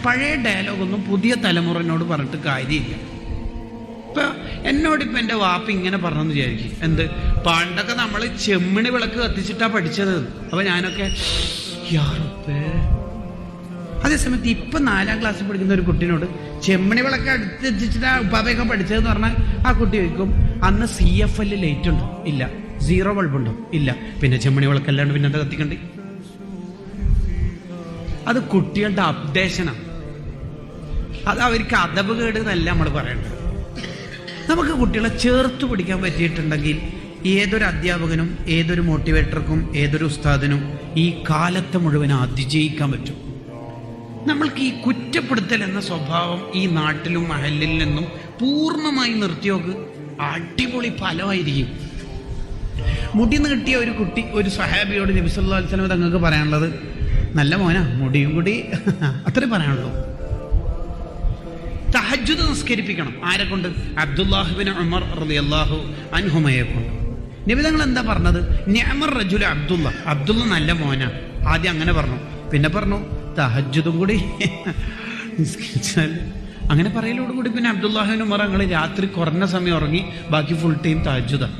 പഴയ ഡയലോഗൊന്നും പുതിയ തലമുറനോട് പറഞ്ഞിട്ട് കാര്യമില്ല. ഇപ്പൊ എന്നോടിപ്പോൾ എൻ്റെ വാപ്പ ഇങ്ങനെ പറഞ്ഞെന്ന് വിചാരിക്കും, എന്ത് പണ്ടൊക്കെ നമ്മൾ ചെമ്മിണി വിളക്ക് കത്തിച്ചിട്ടാ പഠിച്ചത്. അപ്പൊ ഞാനൊക്കെ അതേസമയത്ത് ഇപ്പൊ 4ാം ക്ലാസ്സിൽ പഠിക്കുന്ന ഒരു കുട്ടീനോട് ചെമ്മിണി വിളക്ക് അടുത്ത് എത്തിച്ചിട്ടാ ഉപ്പാപ്പയൊക്കെ പഠിച്ചതെന്ന് പറഞ്ഞാൽ ആ കുട്ടി ചോദിക്കും, അന്ന് CFL ലൈറ്റ് ഉണ്ടോ? ഇല്ല. 0 ബൾബുണ്ടോ? ഇല്ല. പിന്നെ ചെമ്മിണി വിളക്കല്ലാണ്ട് പിന്നെ എന്താ കത്തിക്കണ്ടേ? അത് കുട്ടികളുടെ അപ്ഡേഷനാണ്. അത് അവർക്ക് അദബ് കേട് എന്നല്ല നമ്മൾ പറയേണ്ടത്. നമുക്ക് കുട്ടികളെ ചേർത്ത് പിടിക്കാൻ പറ്റിയിട്ടുണ്ടെങ്കിൽ ഏതൊരു അധ്യാപകനും ഏതൊരു മോട്ടിവേറ്റർക്കും ഏതൊരു ഉസ്താദിനും ഈ കാലത്തെ മുഴുവൻ അതിജയിക്കാൻ പറ്റും. നമ്മൾക്ക് ഈ കുറ്റപ്പെടുത്തൽ എന്ന സ്വഭാവം ഈ നാട്ടിലും മഹലിൽ നിന്നും പൂർണ്ണമായി നിർത്തിയോക്ക് അടിപൊളി ഫലമായിരിക്കും. മുടി നീട്ടിയ ഒരു കുട്ടി ഒരു സഹാബിയോട് നബി സല്ലല്ലാഹു അലൈഹി വസല്ലം തങ്ങൾക്ക് പറയാനുള്ളത്, നല്ല മോനാ, മുടിയും കൂടി അത്രേ പറയാനുള്ളൂ. തഹജ്ജുദ് നിസ്കരിപ്പിക്കണം. ആരെ കൊണ്ട്? അബ്ദുല്ലാഹ് ഇബ്നു ഉമർ റളിയല്ലാഹു അൻഹുമയെ കൊണ്ട്. നബി തങ്ങൾ എന്താ പറഞ്ഞത്? നിഅമർ റജുല അബ്ദുള്ള, അബ്ദുള്ള നല്ല മോനാ. ആദ്യം അങ്ങനെ പറഞ്ഞു, പിന്നെ പറഞ്ഞു തഹജ്ജുദും കൂടി നിസ്കരിച്ചാൽ. അങ്ങനെ പറയലോടുകൂടി പിന്നെ അബ്ദുല്ലാഹ് ഇബ്നു ഉമർ ഞങ്ങൾ രാത്രി കുറഞ്ഞ സമയം ഉറങ്ങി, ബാക്കി ഫുൾ ടൈം തഹജ്ജുദാണ്.